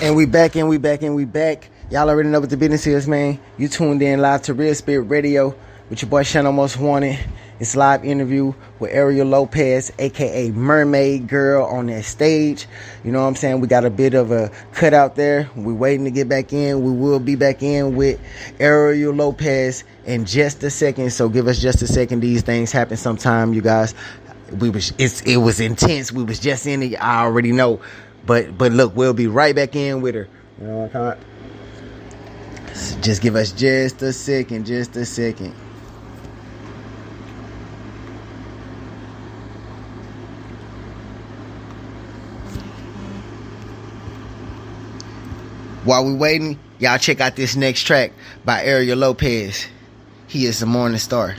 And we back, and we back, and we back. Y'all already know what the business is, man. You tuned in live to Real Spirit Radio with your boy Shannon Most Wanted. It's live interview with Ariel Lopez, aka Mermaid Girl, on that stage. You know what I'm saying? We got a bit of a cutout there. We're waiting to get back in. We will be back in with Ariel Lopez in just a second. So give us just a second. These things happen sometime, you guys. It was intense. We was just in it. I already know. But look, we'll be right back in with her. You know what I'm saying? Just give us just a second. While we waiting, y'all check out this next track by Ariel Lopez. He is the morning star.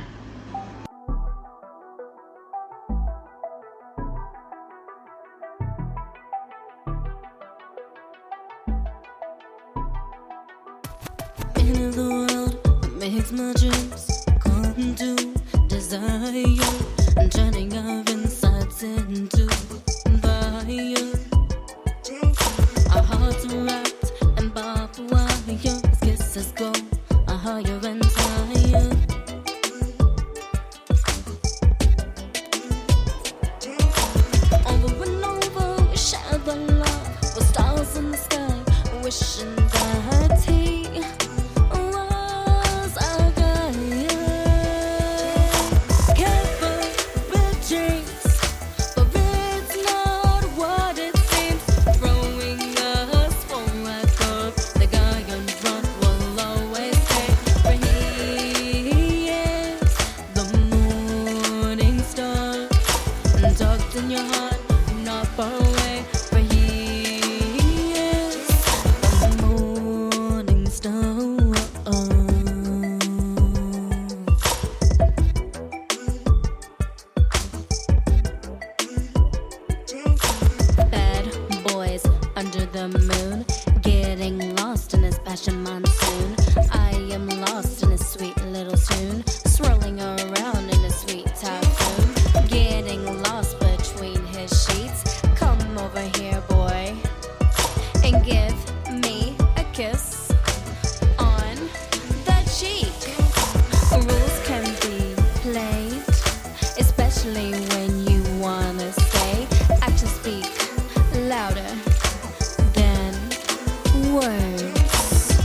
In the world that makes my dreams come to desire, and turning our insides into fire. Our hearts are wrapped in barbed wire, as kisses go higher and higher. Over and over we share the love, with stars in the sky, wishing that he was our guide. Careful with dreams, for it's not what it seems. Throwing us for a curve, the guy in front will always stay. For he is the morning star, and tucked in your heart, not far away. For he is the morning star. Bad boys under the moon, getting lost in his passion monsoon. I am lost in his sweet little tune, swirling around in a sweet typhoon, getting lost between his sheets. Come over here, boy, and give me a kiss on the cheek. Rules can be played, especially when you wanna say. Actions speak louder than words.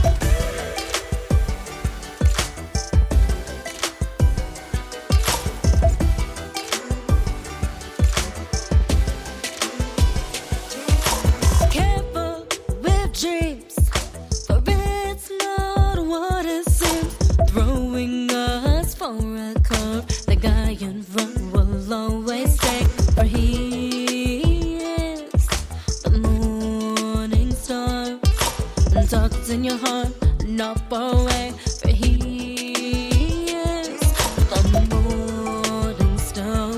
Careful with dreams, for it's not what it seems. Throwing us for a curve, the guy in front will always stay. For he is the morning star, and tucked in your heart, not far away. For he is the morning star.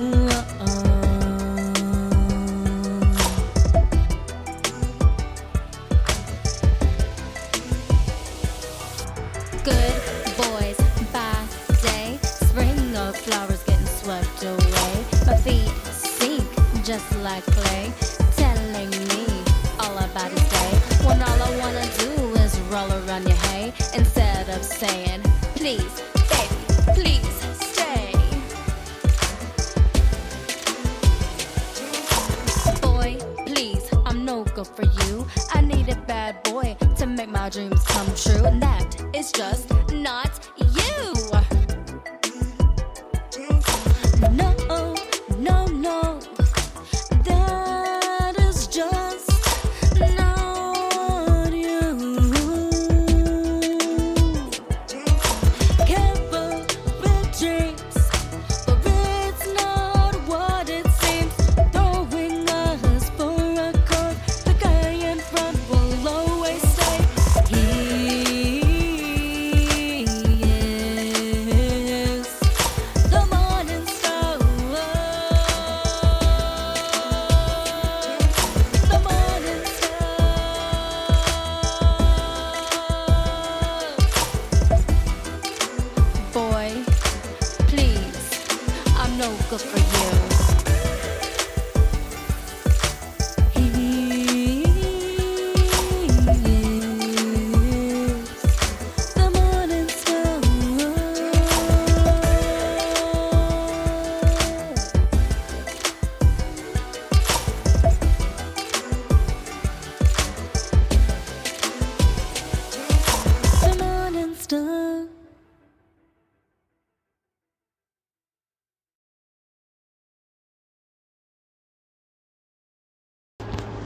Good boys by day, spring of flowers getting swept away. My feet sink just like clay, telling me all about his day, when all I wanna do is roll around your hay, instead of saying, please, baby, please stay. Boy, please, I'm no good for you. I need a bad boy to make my dreams come true, and that is just not you. No, no, no, that is just not you. Careful with dreams, for it's not what it seems. Throwing us for a curve, the guy in front will always stay. He is the morning star.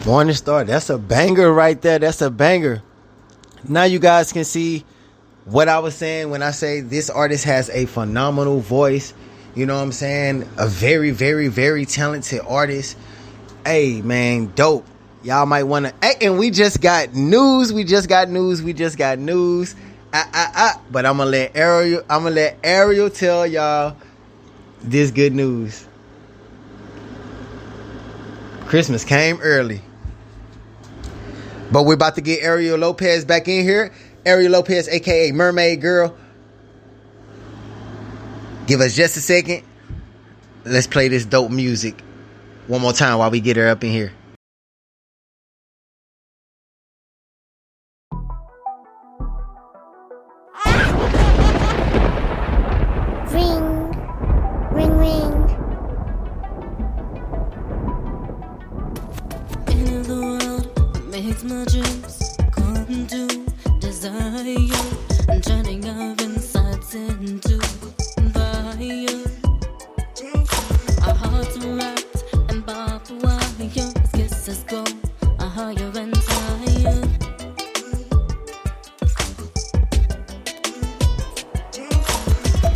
Morning Star, that's a banger right there. That's a banger. Now you guys can see what I was saying when I say this artist has a phenomenal voice. You know what I'm saying? A very, very, very talented artist. Hey, man, dope. Y'all might want to... Hey, and we just got news. But I'm going to let Ariel tell y'all this good news. Christmas came early. But we're about to get Ariel Lopez back in here. Ariel Lopez, a.k.a. Mermaid Girl. Give us just a second. Let's play this dope music one more time while we get her up in here. Ring, ring, ring. In the world that makes my dreams come to desire, and turning our insides into fire. Our hearts are wrapped in barbed wire, as kisses go higher and higher.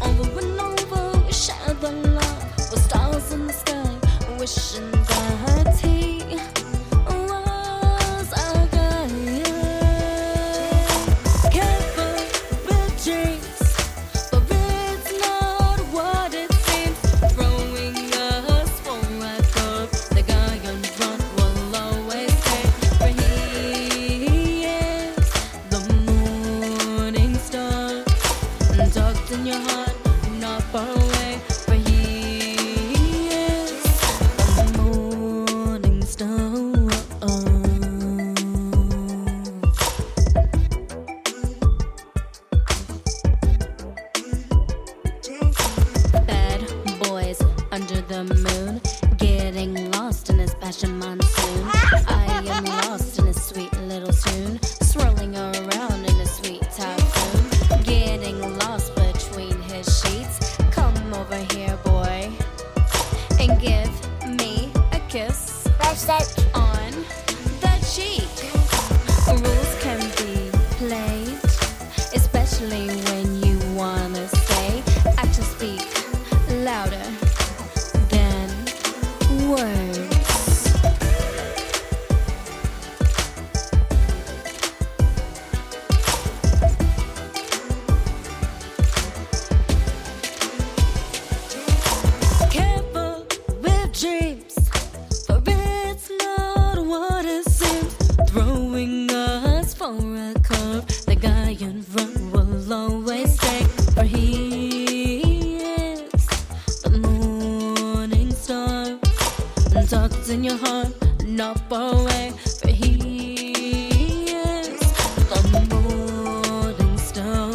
Over and over we share the love with stars in the sky, wishing that he was our guide. Careful with dreams, but it's not what it seems. Throwing us for a curve, the guy in front will always stay. For he is the morning star, tucked in your heart, not far away. For he is the morning star. Bad boys under the moon, getting lost in his passion monsoon. I am lost in his sweet little tune, swirling around in a sweet typhoon, getting lost between his sheets. Come over here, boy, and give me a kiss on the cheek. Rules can be played, especially when you wanna say. Actions speak louder than words. Careful with dreams, for it's not what it seems. Throwing us for a curve, the guy in front will always stay. For he is the morning star, tucked in your heart, not far away. For he is the morning star.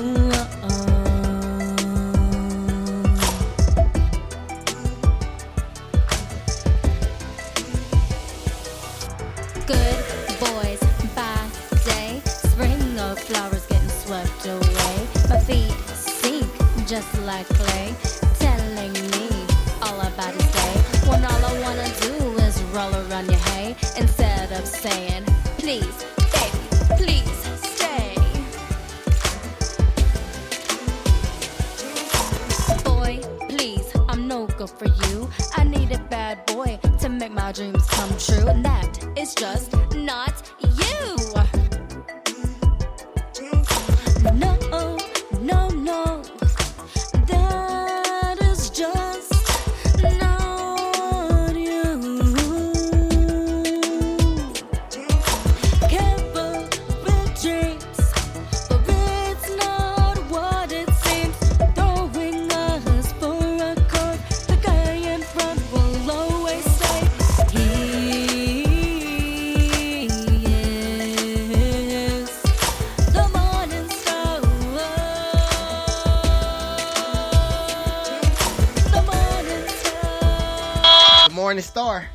Good boys by day, spring of flowers getting swept away. My feet sink just like clay, telling me all about his day. When all I wanna do is roll around your hay, instead of saying, please, baby, please stay. Boy, please, I'm no good for you. I need a bad boy to make my dreams come true, and that is just not you. No, no, no, that is just not you. Careful with dreams, for it's not what it seems. Throwing us for a curve, the guy in front will always say. He is the morning star. The morning star. The Morning Star.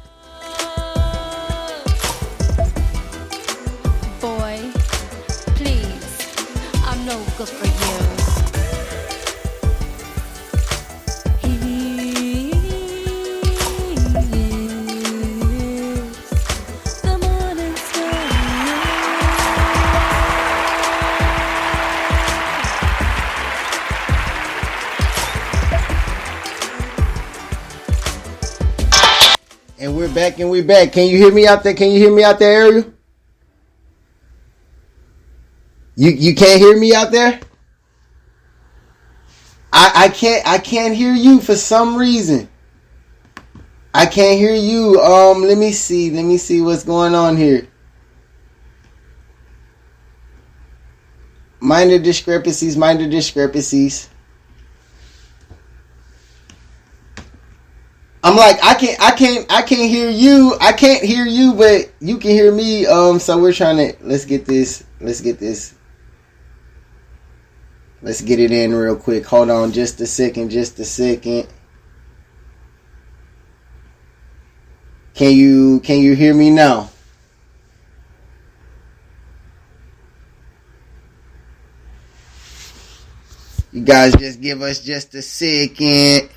Boy, please, I'm no good for you. He is the morning we're back and we're back. Can you hear me out there? Can you hear me out there, Ariel? You can't hear me out there? I can't hear you for some reason. I can't hear you. Let me see what's going on here. Minor discrepancies. I'm like, I can't hear you. I can't hear you, but you can hear me. So we're trying to, let's get it in real quick. Hold on just a second. Can you hear me now? You guys just give us just a second.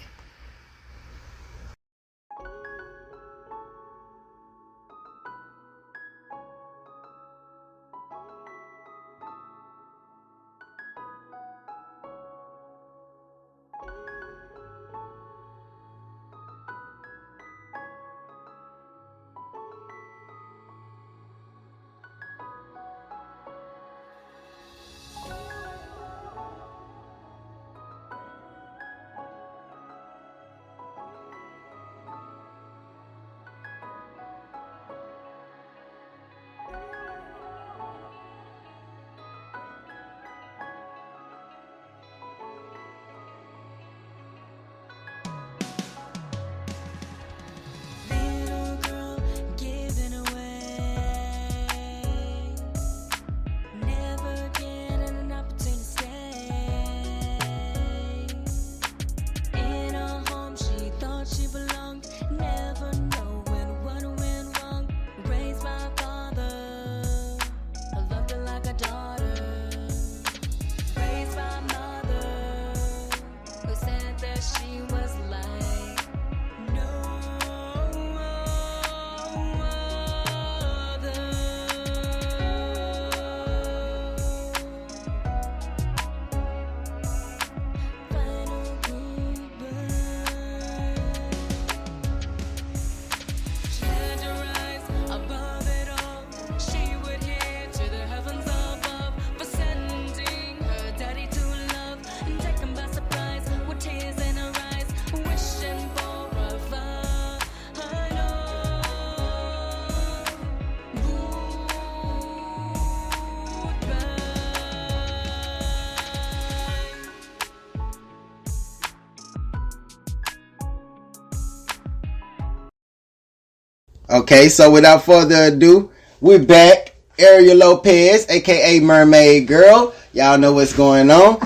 Okay, so without further ado, we're back. Ariel Lopez, aka Mermaid Girl. Y'all know what's going on.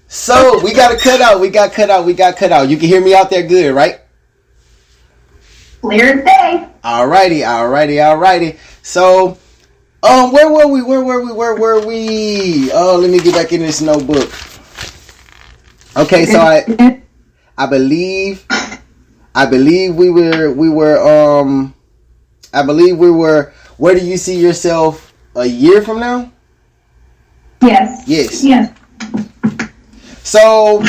So we got cut out. We got cut out. You can hear me out there good, right? Clear as day. Alrighty. So, where were we? Oh, let me get back in this notebook. Okay, so I believe we were, where do you see yourself a year from now? Yes. So,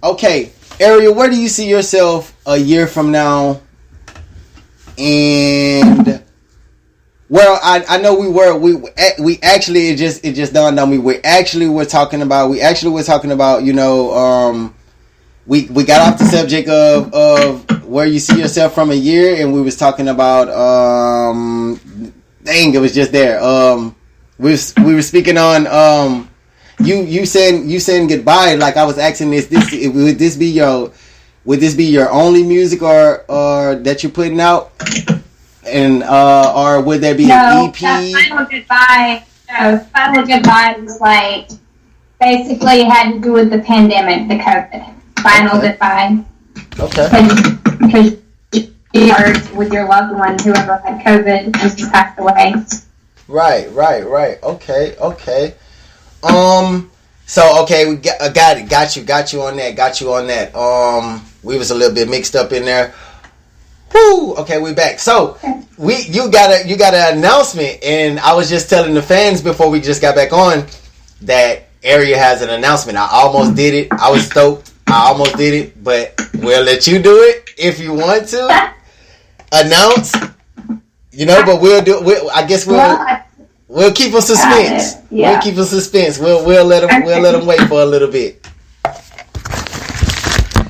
okay, Ariel, where do you see yourself a year from now? And, well, I know we actually, it just dawned on me. We were talking about, you know, we got off the subject of where you see yourself from a year, and we was talking about it was just there. We were speaking on you saying goodbye. Like I was asking this would this be your only music or that you're putting out, and or would there be an EP? Final Goodbye. No, Final Goodbye was like basically it had to do with the pandemic, the COVID. Final Goodbye. Okay. Because you are with your loved one, whoever had COVID and just passed away. Right. Okay. So okay, we got it. Got you on that. We was a little bit mixed up in there. Whoo. Okay, we back. So you got an announcement, and I was just telling the fans before we just got back on that Ariel has an announcement. I almost did it. I was stoked. I almost did it, but we'll let you do it if you want to. announce. You know, but I guess we'll keep them suspense. Yeah. We'll keep them suspense. We'll let them wait for a little bit.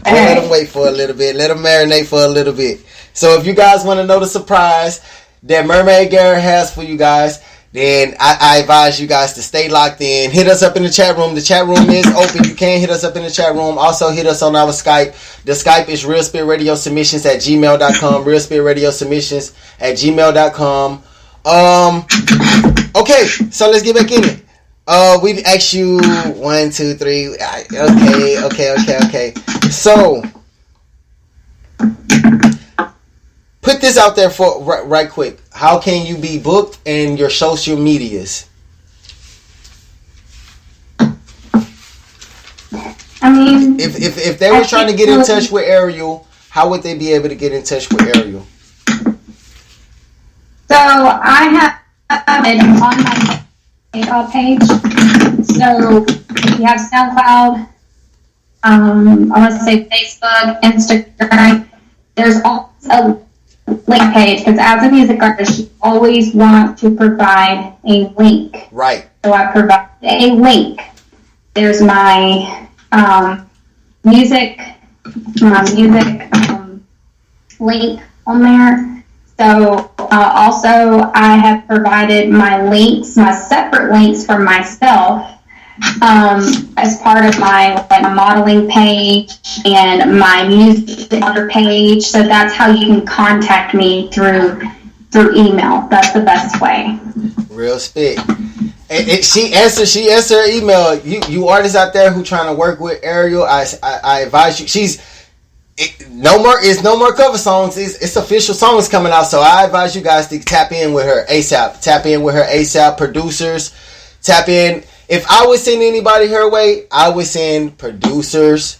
We'll let them wait for a little bit. Let them marinate for a little bit. So if you guys want to know the surprise that Mermaid Garrett has for you guys, then I advise you guys to stay locked in. Hit us up in the chat room. The chat room is open. You can hit us up in the chat room. Also hit us on our Skype. The Skype is realspitradiosubmissions@gmail.com. realspitradiosubmissions@gmail.com. Okay, so let's get back in it. We asked you 1, 2, 3. Okay. So put this out there for right quick. How can you be booked in your social medias? I mean, if they were trying to get in touch with Ariel, how would they be able to get in touch with Ariel? So I have it on my PayPal page. So you have SoundCloud. I want to say Facebook, Instagram. There's also a link page because as a music artist, you always want to provide a link. Right. So I provide a link. There's my music link on there. So also I have provided my links, my separate links for myself as part of my modeling page and my music page. So that's how you can contact me through email. That's the best way. Real spit. And she answered her email. You artists out there who trying to work with Ariel, I advise you. It's no more cover songs. It's official songs coming out. So I advise you guys to tap in with her ASAP. Producers, tap in. If I would send anybody her way, I would send producers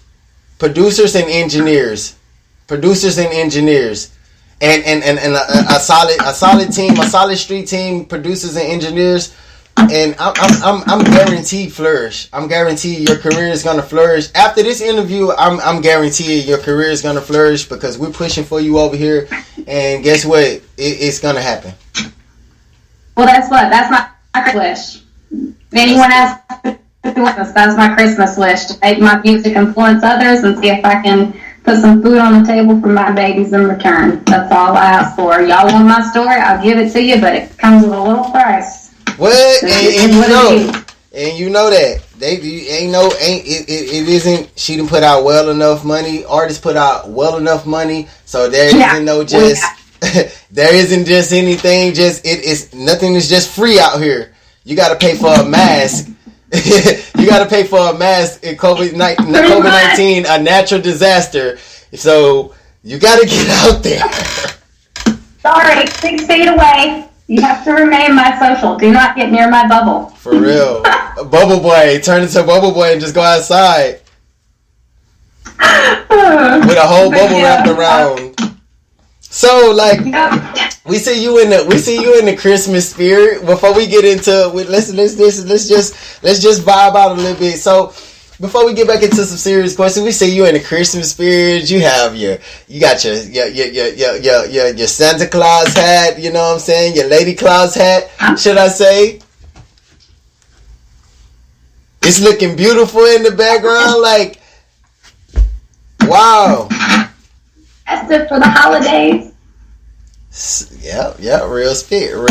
and engineers, and a solid team, a solid street team, producers and engineers. And I'm guaranteed flourish. I'm guaranteed your career is gonna flourish after this interview. I'm guaranteed your career is gonna flourish because we're pushing for you over here. And guess what? It's gonna happen. Well, that's my wish. If anyone else, that's my Christmas wish, to make my music influence others and see if I can put some food on the table for my babies in return. That's all I ask for. Y'all want my story? I'll give it to you, but it comes with a little price. What? And you know that it isn't. She didn't put out well enough money. Artists put out well enough money, so there isn't just anything. Nothing is just free out here. You got to pay for a mask. You got to pay for a mask in COVID-19, a natural disaster. So you got to get out there. Sorry, 6 feet away. You have to remain my social. Do not get near my bubble. For real. Bubble boy. Turn into Bubble Boy and just go outside. With a whole bubble wrapped around. So we see you in the Christmas spirit. Before we get into let's just vibe out a little bit. So before we get back into some serious questions, we see you in the Christmas spirit. You got your Santa Claus hat, you know what I'm saying? Your Lady Claus hat, should I say? It's looking beautiful in the background, like wow. That's it for the holidays. Yeah, real spit. My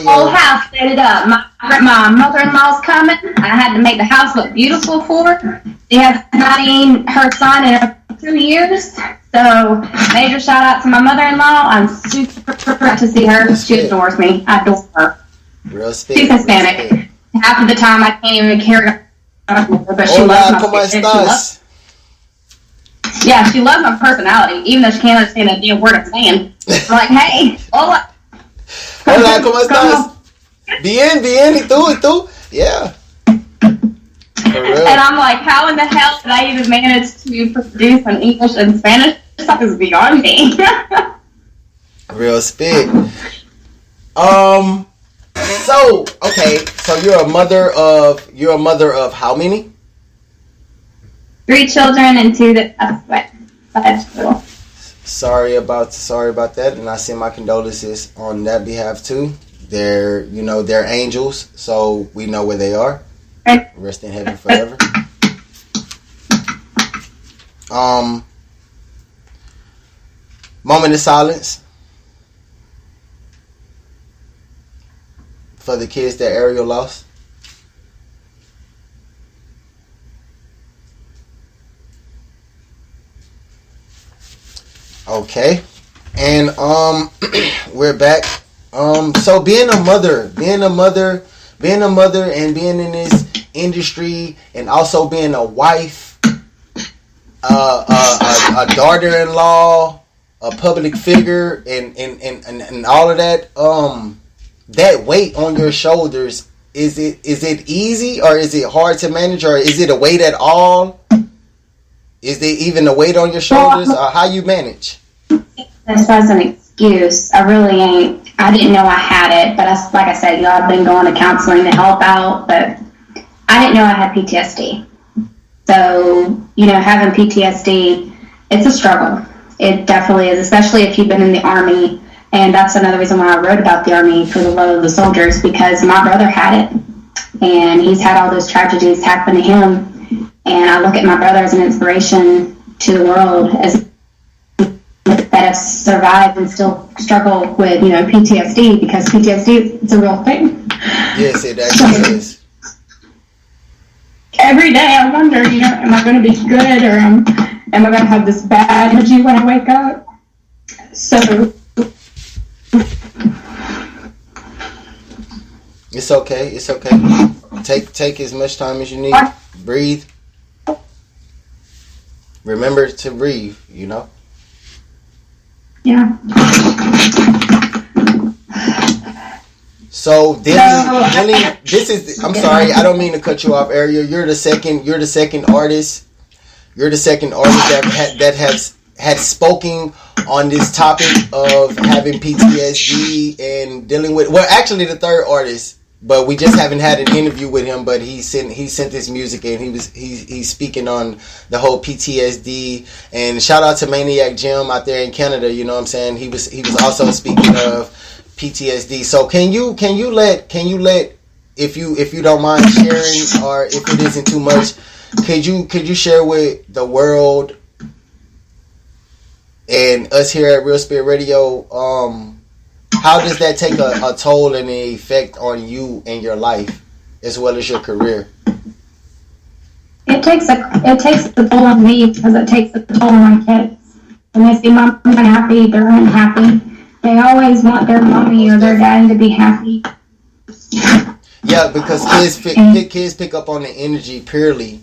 whole house set it up. My mother-in-law's coming. I had to make the house look beautiful for her. She hasn't seen her son in 2 years. So, major shout out to my mother-in-law. I'm super proud to see her. She adores me. I adore her. Real spit. She's Hispanic. Half of the time I can't even carry her, but she loves my spirit. Yeah, she loves my personality, even though she can't understand a damn word I'm saying. I'm like, hey, hola. Hola, ¿cómo estás? Bien, y tú? Yeah. For real. And I'm like, how in the hell did I even manage to produce in English and Spanish? This stuff is beyond me. Real spit. So you're a mother of how many? 3 children and 2 that passed away. sorry about that, and I send my condolences on that behalf too. They're they're angels, so we know where they are. Rest in heaven forever. Moment of silence for the kids that Ariel lost. Okay. And we're back. So being a mother and being in this industry, and also being a wife, a daughter-in-law, a public figure, and all of that, that weight on your shoulders, is it easy, or is it hard to manage, or is it a weight at all? Is there even a weight on your shoulders, or how you manage? This was an excuse. I really ain't. I didn't know I had it, but like I said, I've been going to counseling to help out, but I didn't know I had PTSD. So, having PTSD, it's a struggle. It definitely is, especially if you've been in the Army. And that's another reason why I wrote about the Army, for the love of the soldiers, because my brother had it. And he's had all those tragedies happen to him. And I look at my brother as an inspiration to the world, as that have survived and still struggle with, PTSD, because PTSD is a real thing. Yes, it actually is. Every day I wonder, am I going to be good, or am I going to have this bad energy when I wake up? So it's okay. Take as much time as you need. Breathe. Remember to breathe, Yeah. So this is. I'm sorry, I don't mean to cut you off, Ariel. You're the second artist. You're the second artist that has spoken on this topic of having PTSD and dealing with. Well, actually, the third artist, but we just haven't had an interview with him. But he sent his music, and he's speaking on the whole PTSD. And shout out to Maniac Jim out there in Canada. You know what I'm saying? He was also speaking of PTSD. So can you let if you don't mind sharing, or if it isn't too much, could you share with the world and us here at Real Spirit Radio, how does that take a toll and an effect on you and your life as well as your career? It takes a toll on me, because it takes a toll on my kids. When they see mom unhappy, they're unhappy. They always want their mommy or their daddy to be happy. Yeah, because kids pick up on the energy purely.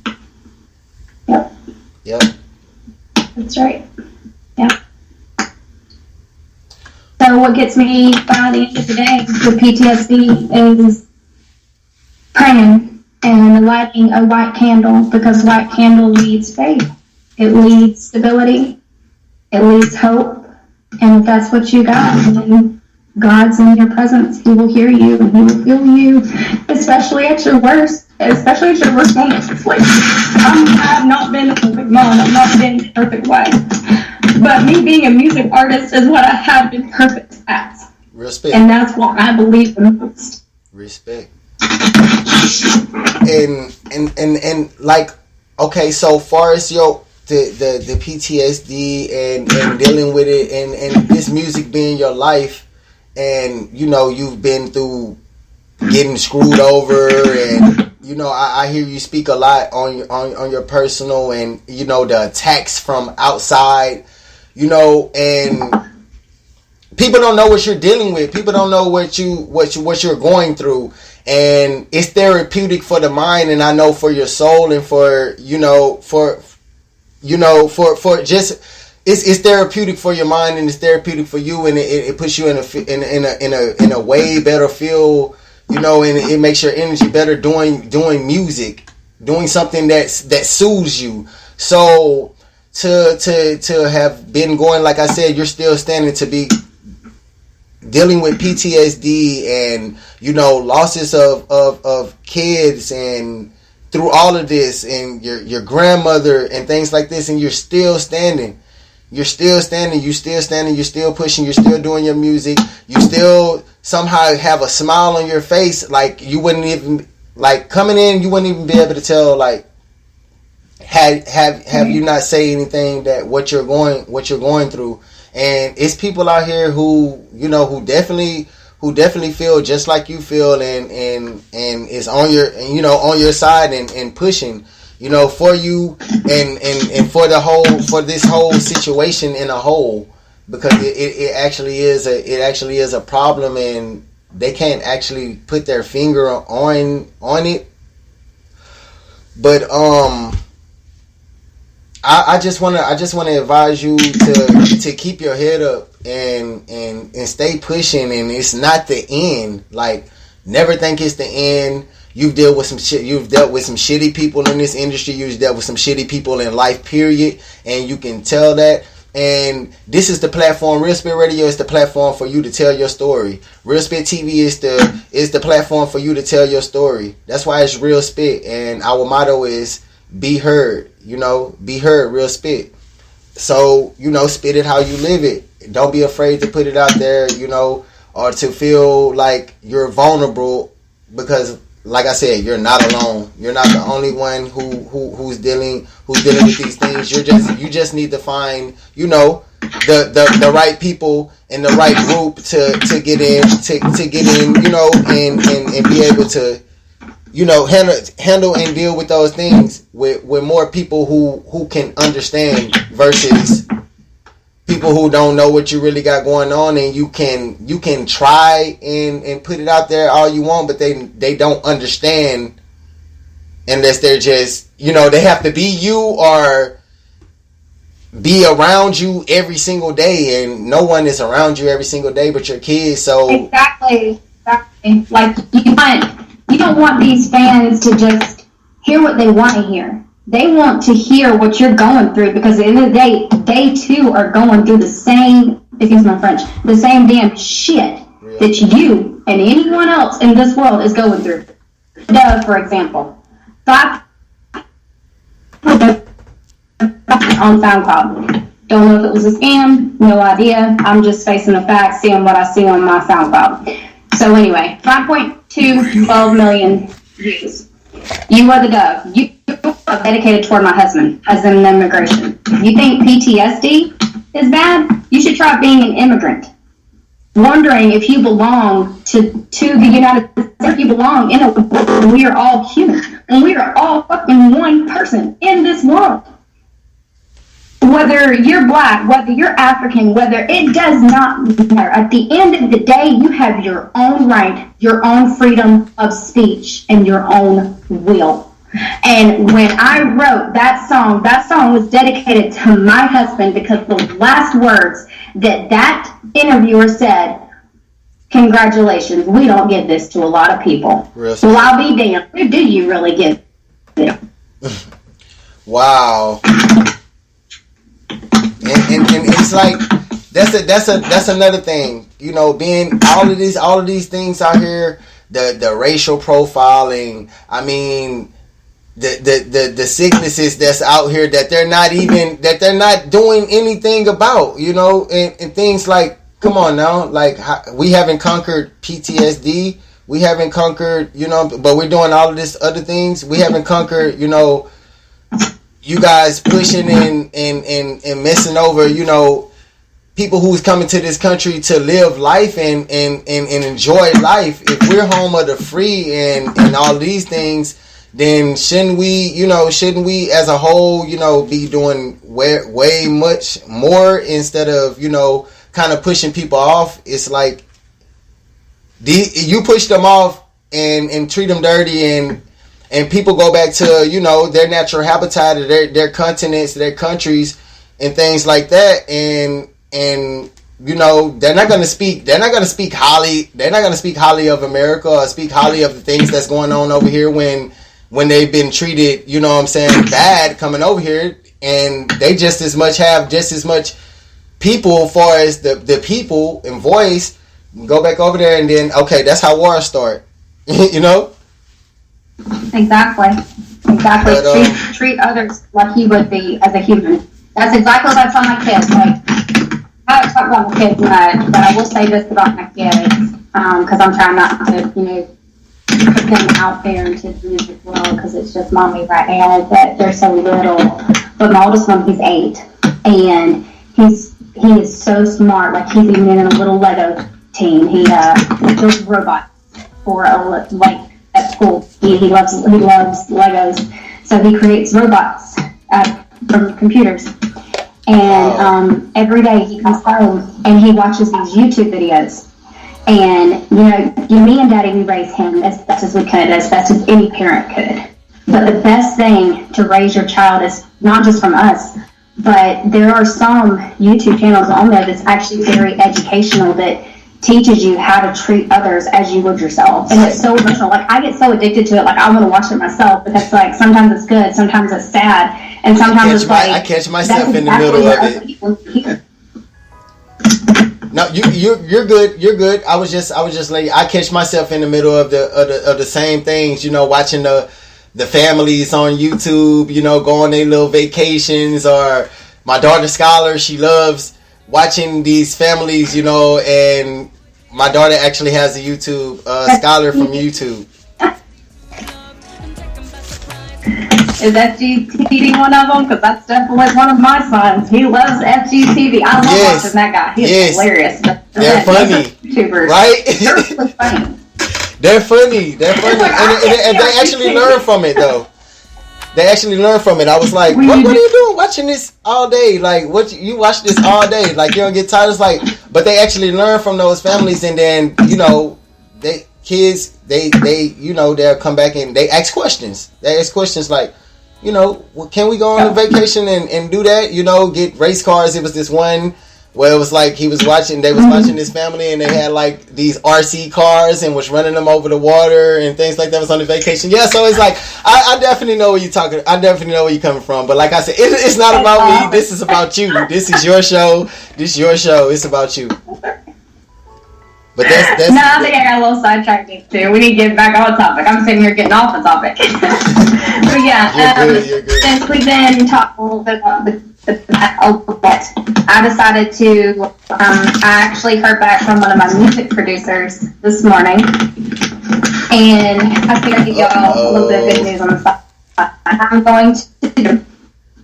Yep. That's right. Yeah. So what gets me by the end of the day with PTSD is praying and lighting a white candle, because white candle leads faith. It leads stability. It leads hope. And if that's what you got, then God's in your presence. He will hear you, and He will feel you, especially at your worst moments. It's like, I have not been a perfect mom. I've not been a perfect wife. But me being a music artist is what I have been perfect at. Respect. And that's what I believe the most. Respect. And like, okay, so far as the PTSD and dealing with it, and this music being your life, and you've been through getting screwed over, and I hear you speak a lot on your personal, and the attacks from outside, and people don't know what you're dealing with. People don't know what you're going through, and it's therapeutic for the mind, and I know for your soul, and for just it's therapeutic for your mind, and it's therapeutic for you, and it puts you in a way better feel, and it makes your energy better doing music, doing something that soothes you. So to have been going, like I said, you're still standing, to be dealing with PTSD and losses of kids, and through all of this, and your grandmother and things like this, and you're still standing. you're still standing, you're still pushing, you're still doing your music, you still somehow have a smile on your face, like you wouldn't even, like coming in, you wouldn't even be able to tell, like, have you not say anything that what you're going through. And it's people out here who, you know, who definitely feel just like you feel, and is on your, you know, on your side and pushing, you know, for you and for this whole situation in a whole, because it actually is a problem, and they can't actually put their finger on it. But I just want to advise you to keep your head up and stay pushing, and it's not the end. Like, never think it's the end. You've dealt with some shit. You've dealt with some shitty people in this industry. You've dealt with some shitty people in life, period. And you can tell that. And this is the platform. Real Spit Radio is the platform for you to tell your story. Real Spit TV is the platform for you to tell your story. That's why it's Real Spit. And our motto is be heard. You know, be heard. Real Spit. So, you know, spit it how you live it. Don't be afraid to put it out there, you know, or to feel like you're vulnerable, because, like I said, you're not alone. You're not the only one who's dealing with these things. You just need to find, you know, the right people and the right group to get in, you know, and be able to, you know, handle and deal with those things with more people who can understand, versus people who don't know what you really got going on. And you can try and put it out there all you want, but they don't understand unless they're just, you know, they have to be you or be around you every single day, and no one is around you every single day but your kids. So exactly. Like, you don't want these fans to just hear what they want to hear. They want to hear what you're going through, because at the end of the day, they too are going through the same, excuse my French, the same damn shit that you and anyone else in this world is going through. Dove, for example. So I on SoundCloud. Don't know if it was a scam, no idea. I'm just facing the facts, seeing what I see on my SoundCloud. So anyway, 5.2, 12 million views. You are the Dove. You are dedicated toward my husband as an immigration. You think PTSD is bad? You should try being an immigrant. Wondering if you belong to the United States, if you belong in a world where we are all human, and we are all fucking one person in this world. Whether you're black, whether you're African, whether, it does not matter. At the end of the day, you have your own right, your own freedom of speech, and your own will. And when I wrote that song was dedicated to my husband, because the last words that interviewer said, congratulations, we don't give this to a lot of people. Well, I'll be damned. Who do you really give it? Wow. And it's like that's another thing, you know, being all of these things out here, the racial profiling. I mean, the sicknesses that's out here that they're not doing anything about, you know, and things like, come on now, like, we haven't conquered PTSD, we haven't conquered, you know, but we're doing all of this other things. We haven't conquered, you know, you guys pushing and messing over, you know, people who's coming to this country to live life and enjoy life. If we're home of the free and all these things, then shouldn't we as a whole, you know, be doing way much more instead of, you know, kind of pushing people off? It's like you push them off and treat them dirty, and people go back to, you know, their natural habitat, or their continents, their countries, and things like that. And you know, they're not gonna speak highly of America, or speak highly of the things that's going on over here when they've been treated, you know what I'm saying, bad coming over here. And they just as much people, as far as the people and voice, go back over there, and then, okay, that's how wars start. You know? Exactly. But, treat others like you would be as a human. That's exactly what I tell my kids. Like, I don't talk about my kids much, but I will say this about my kids, because I'm trying not to, put them out there into the music world, because it's just mommy right now, that they're so little. But my oldest one, he's 8, and he is so smart. Like, he's even in a little Lego team. He builds robots for at school. He loves Legos, so he creates robots from computers. And every day he comes home and he watches these YouTube videos. And me and Daddy, we raised him as best as we could, as best as any parent could. But the best thing to raise your child is not just from us, but there are some YouTube channels on there that's actually very educational, that teaches you how to treat others as you would yourself. And it's so emotional. Like, I get so addicted to it, like, I want to watch it myself, because, like, sometimes it's good, sometimes it's sad, and sometimes I catch myself in the middle of it. No, you're good. You're good. I was just like, I catch myself in the middle of the same things, watching the families on YouTube, go on their little vacations. Or my daughter Scholar, she loves watching these families, and my daughter actually has a YouTube Scholar from YouTube. Is FGTV one of them? Because that's definitely one of my sons. He loves FGTV. I love watching that guy. He's hilarious. They're funny, YouTubers, right? They're really funny. They're funny. And they actually learn from it, though. They actually learn from it. I was like, what are you doing watching this all day? Like, what you watch this all day? Like, you don't get tired. It's like, but they actually learn from those families, and then they kids they'll come back and they ask questions. They ask questions like, can we go on a vacation and do that? Get race cars. It was this one where it was like they was watching this family, and they had like these RC cars and was running them over the water and things like that. It was on the vacation. Yeah, so it's like, I definitely know where you're talking. I definitely know where you're coming from. But like I said, it's not about me. This is about you. This is your show. This is your show. It's about you. But that's no, I think I got a little sidetracked too. We need to get back on topic. I'm sitting here getting off the topic. But yeah, you're good. Since we've been talking a little bit about I decided to, I actually heard back from one of my music producers this morning, and I figured I'd give y'all a little bit of good news on the side. I'm going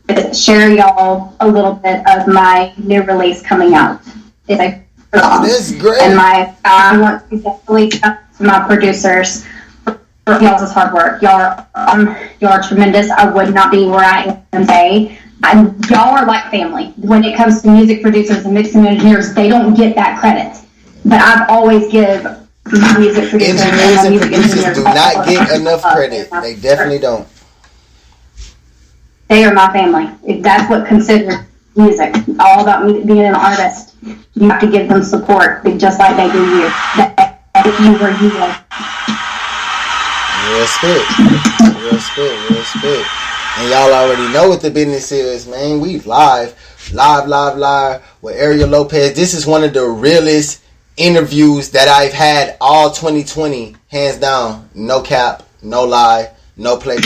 to share y'all a little bit of my new release coming out. That's great. And I want to definitely thank my producers for y'all's hard work. Y'all are tremendous. I would not be where I am today. Y'all are like family. When it comes to music producers and mixing engineers, they don't get that credit. But I've always give my music producers engineers and and music producers engineers do not get enough credit. They definitely don't. They are my family. If that's what considered music, all about being an artist, you have to give them support, just like they do you. If you were you will. Real spit. And y'all already know what the business is, man. We live with Ariel Lopez. This is one of the realest interviews that I've had all 2020, hands down. No cap, no lie, no play.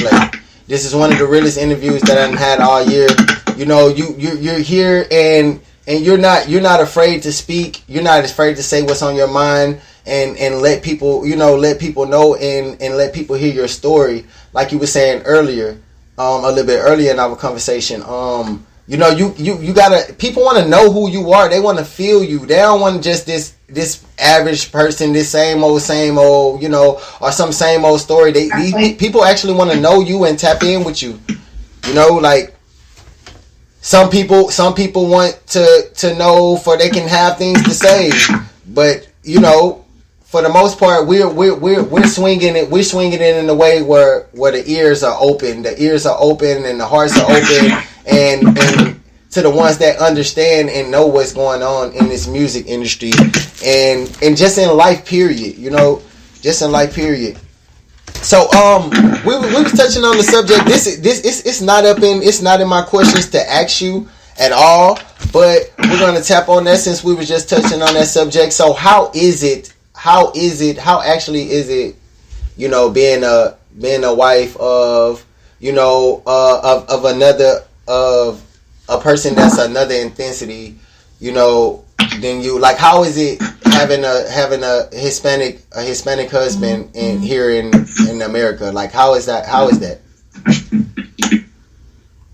This is one of the realest interviews that I've had all year. You're here and you're not afraid to speak. You're not afraid to say what's on your mind and let people know and let people hear your story. Like you were saying earlier. A little bit earlier in our conversation, you gotta. People want to know who you are. They want to feel you. They don't want just this average person, this same old, or some same old story. These people actually want to know you and tap in with you. Like some people want to know for they can have things to say, but for the most part, we're swinging it. We're swinging it in a way where the ears are open. The ears are open and the hearts are open, and to the ones that understand and know what's going on in this music industry, and just in life, period. Just in life, period. So we was touching on the subject. It's not in my questions to ask you at all, but we're gonna tap on that since we were just touching on that subject. So how actually is it, being a wife of, of a person that's another intensity, you know, than you. Like, how is it having a Hispanic husband in here in America? Like, how is that?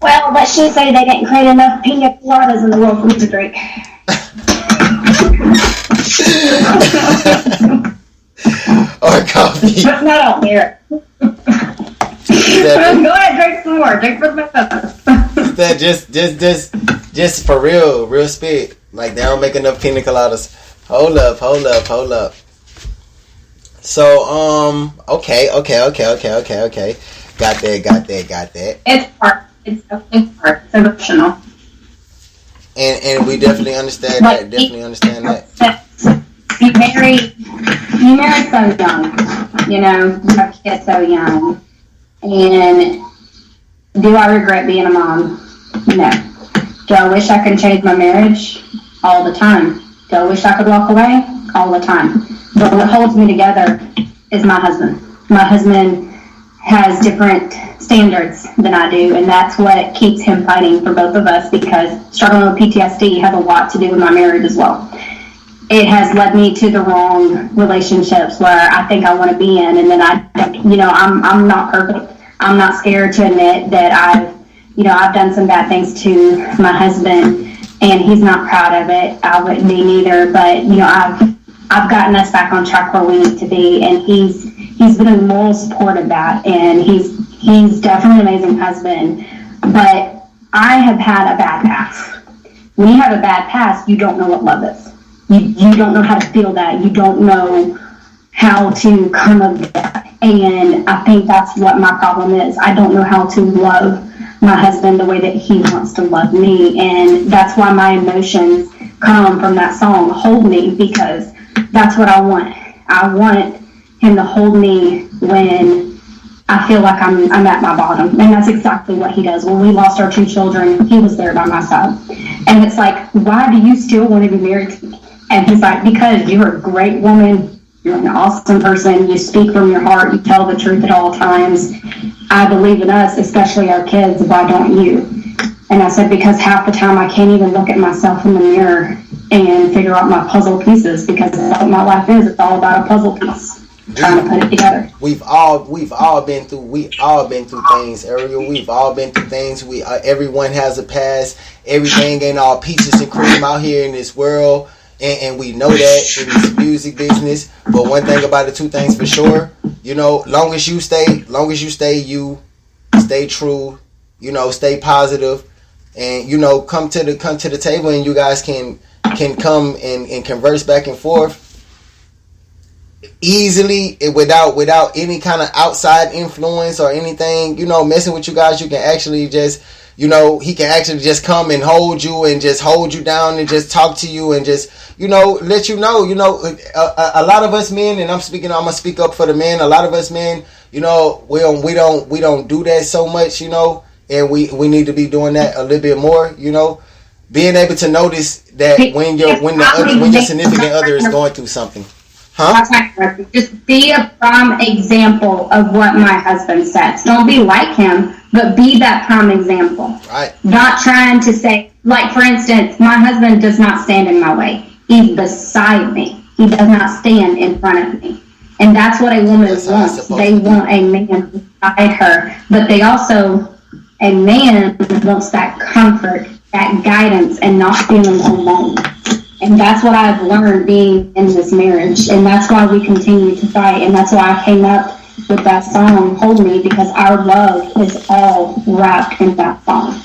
Well, let's just say they didn't create enough pina coladas in the world for me to drink. Or coffee. Not out there. Go ahead, drink some more. Drink for the That just for real spit. Like, they don't make enough pina coladas. Hold up. So, okay. Got that. It's hard. It's hard. It's emotional. And we definitely understand that. You marry so young. You know, you have kids so young. And do I regret being a mom? No. Do I wish I could change my marriage? All the time. Do I wish I could walk away? All the time. But what holds me together is my husband. My husband has different standards than I do, and that's what keeps him fighting for both of us, because struggling with PTSD has a lot to do with my marriage as well. It has led me to the wrong relationships where I think I want to be in, and then I'm not perfect. I'm not scared to admit that I've done some bad things to my husband, and he's not proud of it. I wouldn't be neither, but I've gotten us back on track where we need to be, and he's been a moral support of that, and he's definitely an amazing husband. But I have had a bad past. When you have a bad past, you don't know what love is. You don't know how to feel that. You don't know how to come up with that. And I think that's what my problem is. I don't know how to love my husband the way that he wants to love me. And that's why my emotions come from that song, Hold Me, because that's what I want. I want him to hold me when I feel like I'm at my bottom. And that's exactly what he does. When we lost our 2 children, he was there by my side. And it's like, why do you still want to be married to me? And he's like, because you're a great woman. You're an awesome person. You speak from your heart. You tell the truth at all times. I believe in us, especially our kids. Why don't you? And I said, because half the time I can't even look at myself in the mirror and figure out my puzzle pieces, because that's what my life is. It's all about a puzzle piece. Trying to put it together. We've all been through things, Ariel. We've all been through things. Everyone has a past. Everything ain't all peaches and cream out here in this world. And we know that in this music business. But one thing about it, 2 things for sure. You know, long as you stay true, you know, stay positive, and you know, come to the table, and you guys can come and converse back and forth easily, without any kind of outside influence or anything, you know, messing with you guys. You can actually just, you know, he can actually just come and hold you and just hold you down and just talk to you and just, you know, let you know, a lot of us men, and I'm gonna speak up for the men. A lot of us men, you know, we don't do that so much, you know, and we need to be doing that a little bit more, you know, being able to notice that when your significant other is going through something. Just be a prime example of what my husband says. Don't be like him, but be that prime example. Right. Not trying to say, like, for instance, my husband does not stand in my way. He's beside me. He does not stand in front of me. And that's what a woman wants. They want a man beside her. But they also, a man wants that comfort, that guidance, and not feeling alone. And that's what I've learned being in this marriage. And that's why we continue to fight. And that's why I came up with that song, Hold Me, because our love is all wrapped in that song.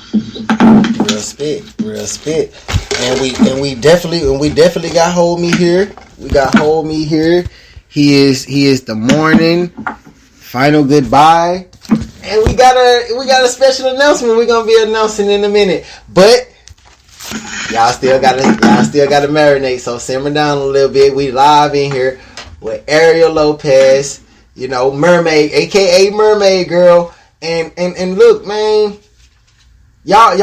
Real spit. And we definitely got Hold Me here. We got Hold Me here. He is the morning final goodbye. And we got a special announcement we're gonna be announcing in a minute. But y'all still gotta marinate, so simmer down a little bit. We live in here with Ariel Lopez, you know, Mermaid, aka Mermaid Girl. And look, man, y'all,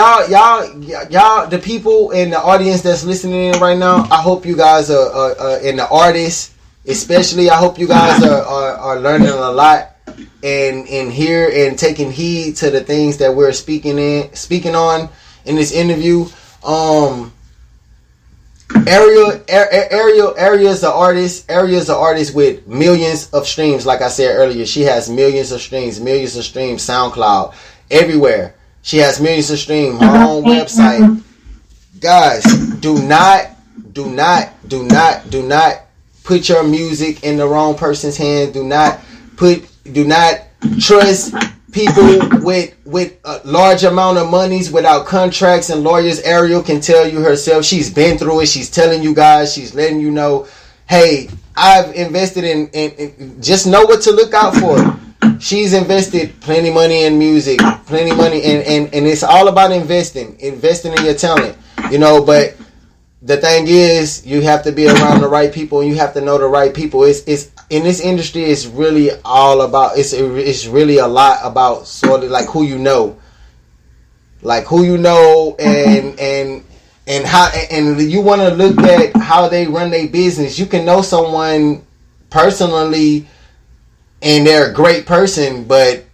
the people in the audience that's listening in right now, I hope you guys are and the artists especially, I hope you guys are learning a lot and here and taking heed to the things that we're speaking on. in this interview. Ariel is an artist. Ariel is an artist with millions of streams. Like I said earlier, she has millions of streams. SoundCloud, everywhere. She has millions of streams. Her own website. Guys, do not put your music in the wrong person's hands. Do not trust people with a large amount of monies without contracts and lawyers. Ariel can tell you herself. She's been through it. She's telling you guys. She's letting you know, hey, I've invested in just know what to look out for. She's invested plenty money in music, plenty money, and it's all about investing in your talent, but the thing is, you have to be around the right people, and you have to know the right people. It's in this industry, it's really all about, it's really a lot about sort of like who you know, and how, and you want to look at how they run their business. You can know someone personally and they're a great person, but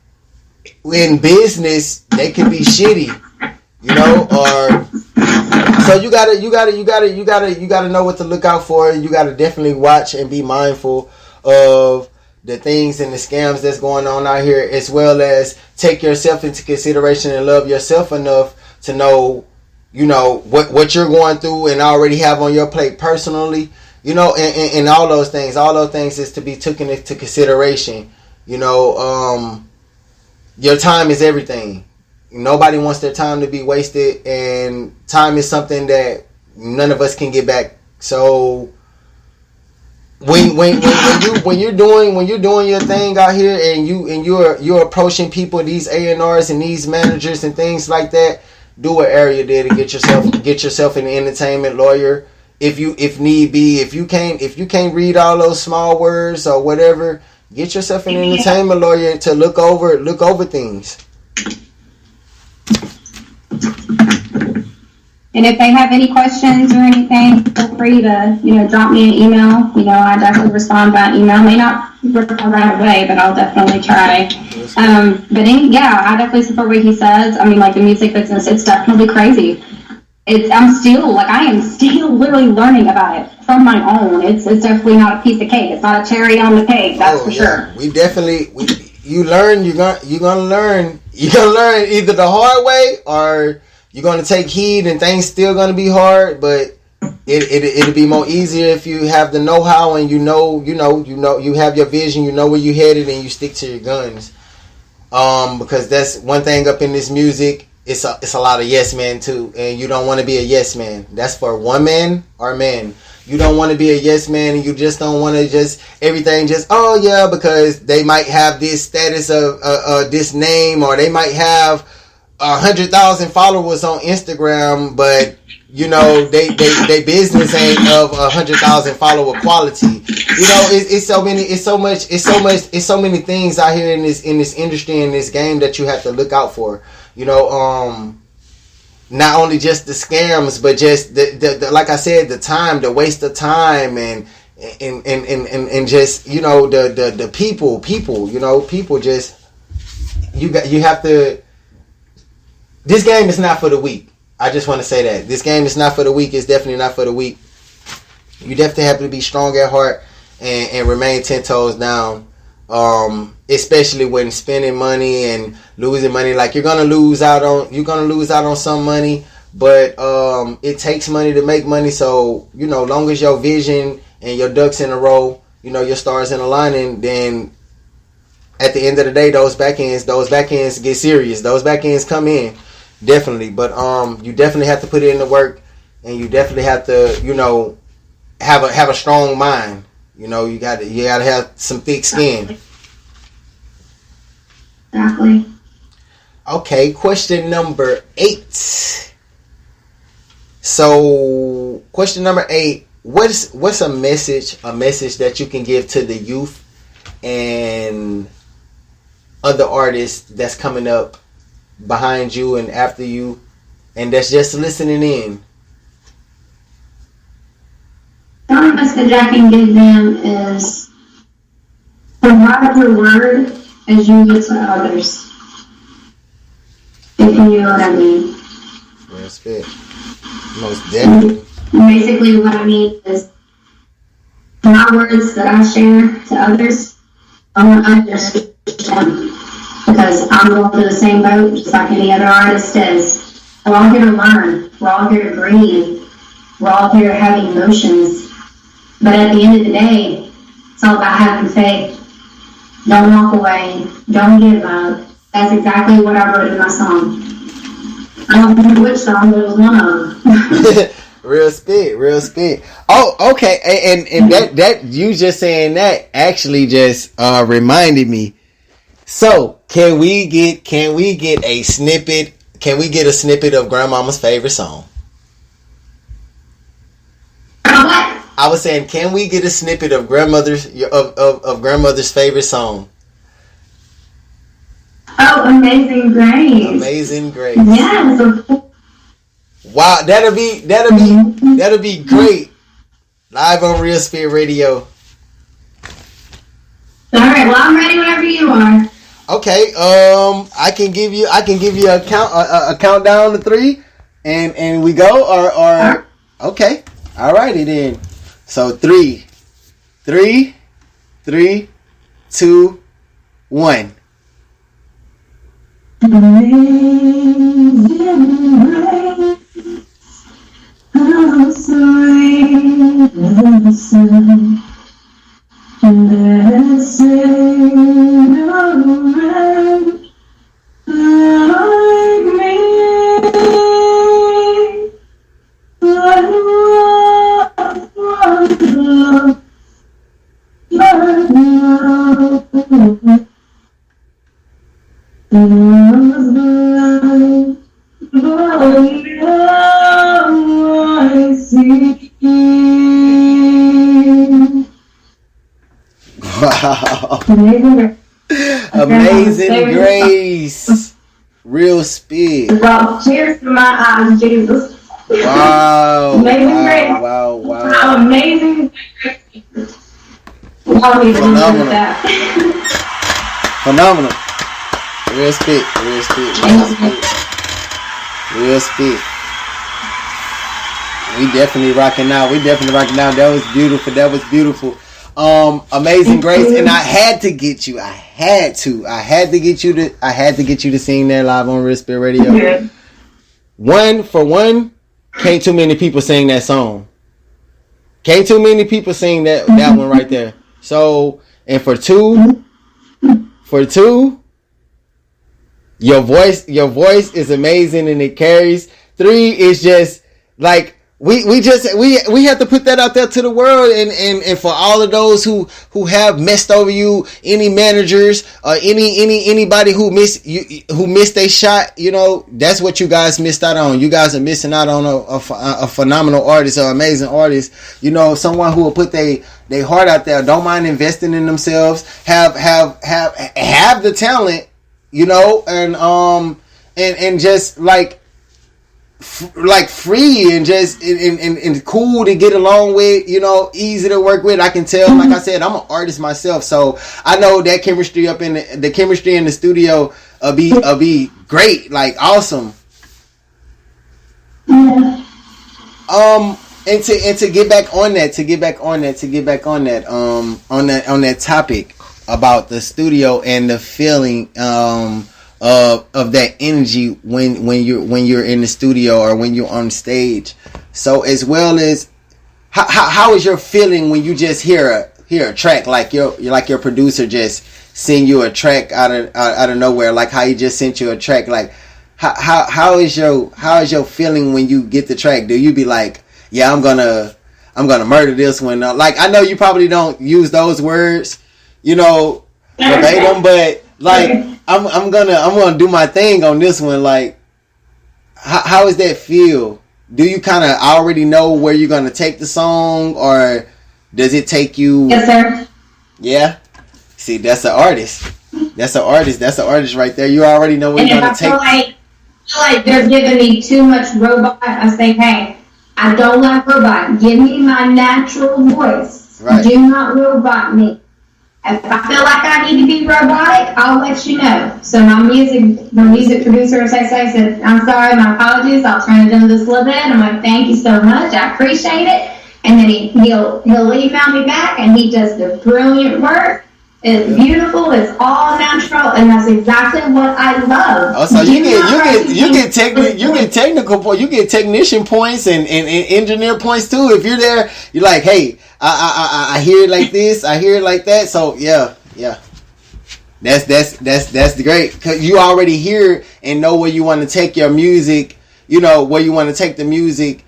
in business they can be shitty, or so you gotta know what to look out for. You gotta definitely watch and be mindful of the things and the scams that's going on out here, as well as take yourself into consideration and love yourself enough to know, what you're going through and already have on your plate personally. And all those things is to be taken into consideration. Your time is everything. Nobody wants their time to be wasted, and time is something that none of us can get back. So when you're doing your thing out here, and you're approaching people, these A&Rs and these managers and things like that, do what Ariel did and get yourself an entertainment lawyer. If need be, if you can't read all those small words or whatever, get yourself an entertainment lawyer to look over things. And if they have any questions or anything, feel free to, drop me an email. I definitely respond by email. May not reply right away, but I'll definitely try. I definitely support what he says. I mean, like the music business, it's definitely crazy. I am still literally learning about it from my own. It's definitely not a piece of cake. It's not a cherry on the cake. That's for sure. You're gonna learn either the hard way, or you're gonna take heed and things still gonna be hard. But it'll be more easier if you have the know-how and you have your vision, you know where you're headed, and you stick to your guns. Because that's one thing up in this music. It's a lot of yes men too, and you don't want to be a yes man. That's for woman or men. You don't want to be a yes man, and you just don't want to just everything just because they might have this status of this name, or they might have 100,000 followers on Instagram, but they business ain't of 100,000 follower quality. It's so many things out here in this industry, in this game, that you have to look out for. Not only just the scams, but just the like I said, the time, the waste of time, and just the people, people just you have to. This game is not for the weak. I just want to say that this game is not for the weak. It's definitely not for the weak. You definitely have to be strong at heart and remain 10 toes down. Especially when spending money and losing money. Like you're gonna lose out on some money, but it takes money to make money. So long as your vision and your ducks in a row, your stars in aligning, then at the end of the day, those back ends get serious. Those back ends come in, definitely. But you definitely have to put in the work, and you definitely have to have a strong mind. You gotta have some thick skin. Exactly. Okay, question number 8. So, question number 8. What's a message that you can give to the youth and other artists that's coming up behind you and after you, and that's just listening in? The only message I can give them is provide your word as you give to others. If you know what I mean. Respect. Most definitely. Basically, what I mean is my words that I share to others, I want others to understand because I'm going through the same boat just like any other artist is. We're all here to learn. We're all here to breathe. We're all here to have emotions. But at the end of the day, it's all about having faith. Don't walk away. Don't give up. That's exactly what I wrote in my song. I don't remember which song, but it was one of them. Real spit. Oh, okay. And that you just saying that actually just reminded me. So can we get a snippet? Can we get a snippet of Grandmama's favorite song? What? I was saying, can we get a snippet of grandmother's favorite song? Oh, Amazing Grace. Amazing Grace. Yes. Wow, that'll be great. Live on Real Spirit Radio. All right. Well, I'm ready whenever you are. Okay. I can give you a countdown to 3, and we go or okay. Alrighty then. So 3, 2, 1. How sweet the sound that sang around like me. Wow. Amazing Grace. Real speed. Well, cheers to my eyes, Jesus. Wow. Amazing Grace. Wow. How amazing Grace. Phenomenal. Real speed. We definitely rocking out. That was beautiful. Amazing Grace, and I had to get you to sing that live on Real Spirit Radio. Yeah. Can't too many people sing that song. Can't too many people sing that one right there. So, and for two, your voice is amazing and it carries. 3 is just like we have to put that out there to the world, and for all of those who have messed over you, any managers or anybody who missed a shot, that's what you guys missed out on. You guys are missing out on a phenomenal artist, an amazing artist, someone who will put their heart out there, don't mind investing in themselves, have the talent, and just like free and just and cool to get along with, easy to work with. I can tell, like I said, I'm an artist myself, so I know that chemistry in the studio be great, like awesome. Yeah. And to get back on that topic about the studio and the feeling of that energy when you're in the studio or when you're on stage. So as well as how is your feeling when you just hear a track, like your producer just send you a track out of nowhere, like how he just sent you a track, like how is your feeling when you get the track? Do you be like, yeah, I'm gonna murder this one? Like, I know you probably don't use those words, verbatim, but like I'm gonna do my thing on this one. Like, how does that feel? Do you kind of already know where you're gonna take the song, or does it take you? Yes, sir. Yeah. See, that's an artist. That's an artist right there. You already know where you're gonna take. I feel like they're giving me too much robot, I say, hey, I don't like robot. Give me my natural voice. Right. Do not robot me. If I feel like I need to be robotic, I'll let you know. So my music producer said, I'm sorry, my apologies, I'll turn it into this a little bit. I'm like, thank you so much, I appreciate it. And then he'll email me back, and he does the brilliant work. It's beautiful, it's all natural, and that's exactly what I love. Oh, so you get technical, you get technician points and engineer points too. If you're there, you're like, hey, I hear it like this, I hear it like that. So yeah. That's great, because you already hear and know where you want to take your music. You know where you want to take the music.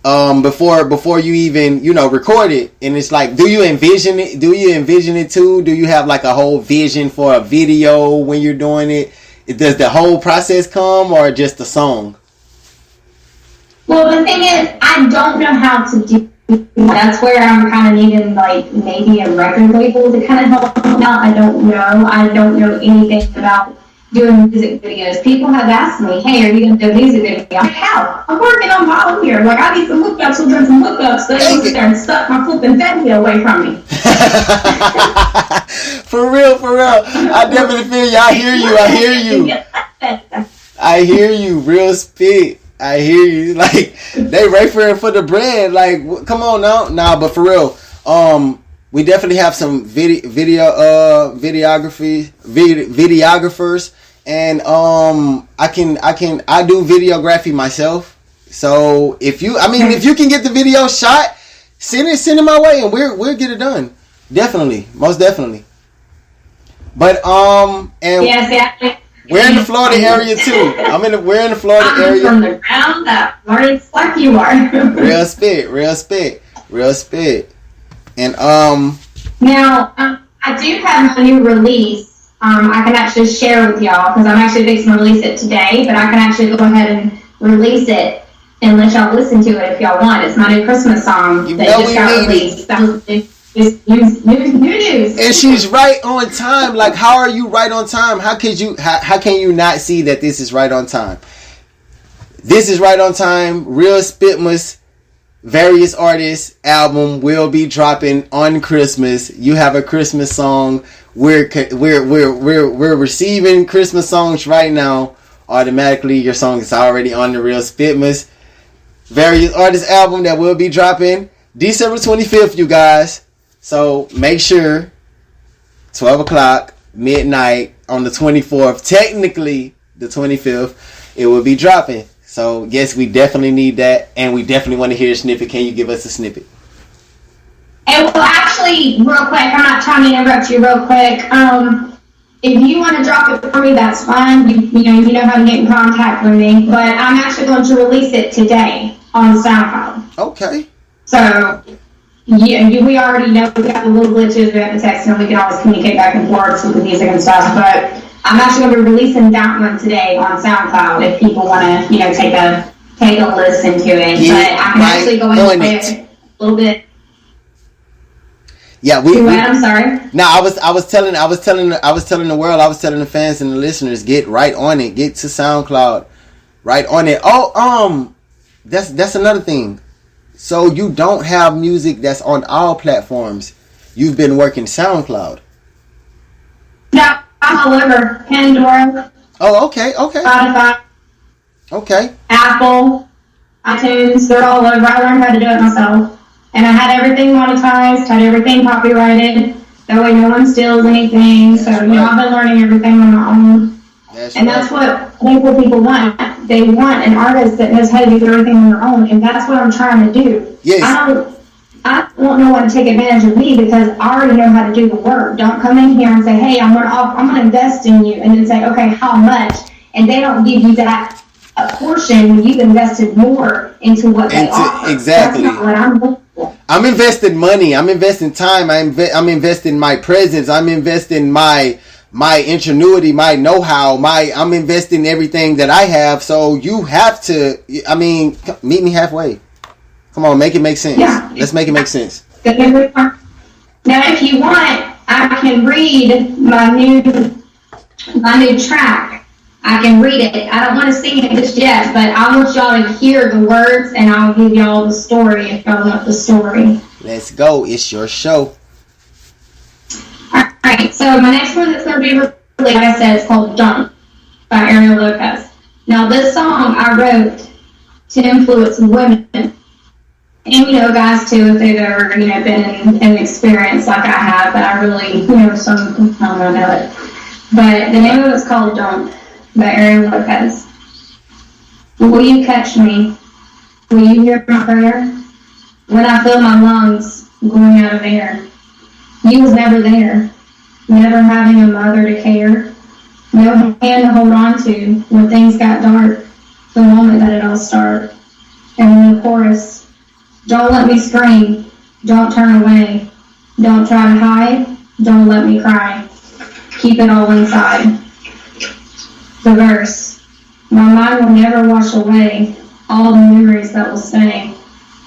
Before you even, record it. And it's like, do you envision it too? Do you have like a whole vision for a video when you're doing it? Does the whole process come, or just the song? Well, the thing is, I don't know how to do. That's where I'm kind of needing, like, maybe a record label to kind of help me out. I don't know anything about doing music videos. People have asked me, hey, are you going to do a music video? I'm like, how? I'm working on volunteer. Like, I need some hookups. We'll do some hookups. So they sit there and suck my flipping family away from me. For real. I definitely feel you. I hear you. Real spit. I hear you. Like, they right for the bread. Like, come on now. Nah, but for real. We definitely have some videographers, and I do videography myself. So if you can get the video shot, send it my way, and we'll get it done. Definitely, most definitely. But and yes, we're in the Florida area too. We're in the Florida area. From the ground up, learning like you are. Real spit. And now I do have a new release. I can actually share with y'all, because I'm actually fixing to release it today. But I can actually go ahead and release it and let y'all listen to it if y'all want. It's my new Christmas song that just got released. That was new news. And she's right on time. Like, how are you right on time? How can you not see that this is right on time? This is right on time. Real Spitmas various artists album will be dropping on Christmas. You have a Christmas song. We're receiving Christmas songs right now. Automatically, your song is already on the Real Spitmas various artists album that will be dropping December 25th, you guys. So make sure 12 o'clock midnight on the 24th, technically the 25th, it will be dropping. So, yes, we definitely need that, and we definitely want to hear a snippet. Can you give us a snippet? And well, actually, real quick, I'm not trying to interrupt you real quick. If you want to drop it for me, that's fine. You know how to get in contact with me. But I'm actually going to release it today on SoundCloud. Okay. So, yeah, we already know we got the little glitches, we have the text, and we can always communicate back and forth with the music and stuff. But I'm actually going to be releasing that one today on SoundCloud if people want to, take a listen to it. But I can actually go ahead and play it a little bit. Yeah, I'm sorry. No, I was telling the world, I was telling the fans and the listeners, get right on it. Get to SoundCloud, right on it. Oh, that's another thing. So you don't have music that's on all platforms. You've been working SoundCloud. No, I'm all over. Pandora. Oh, okay. Spotify. Okay. Apple, iTunes, they're all over. I learned how to do it myself. And I had everything monetized, had everything copyrighted. That way no one steals anything. So, I've been learning everything on my own. That's what people want. They want an artist that knows how to do everything on their own. And that's what I'm trying to do. Yes. I don't want no one to take advantage of me, because I already know how to do the work. Don't come in here and say, hey, I'm going to invest in you. And then say, okay, how much? And they don't give you that a portion when you've invested more into what they offer. Exactly. That's not what I'm looking for. I'm investing money. I'm investing time. I'm investing my presence. I'm investing my ingenuity, my know-how. I'm investing everything that I have. So you have to, meet me halfway. Come on, make it make sense. Yeah. Let's make it make sense. Now, if you want, I can read my new track. I can read it. I don't want to sing it just yet, but I want y'all to hear the words, and I'll give y'all the story if y'all want the story. Let's go. It's your show. All right. So my next one that's going to be released, like I said, is called Don't by Ariel Lopez. Now this song I wrote to influence women, and guys too, if they've ever been in an experience like I have. But I really, some I don't know it. But the name of it's called Don't by Ariel Lopez. Will you catch me? Will you hear my prayer? When I feel my lungs going out of air. You was never there. Never having a mother to care. No hand to hold on to when things got dark. The moment that it all started. And then the chorus. Don't let me scream. Don't turn away. Don't try to hide. Don't let me cry. Keep it all inside. The verse. My mind will never wash away all the memories that will stay.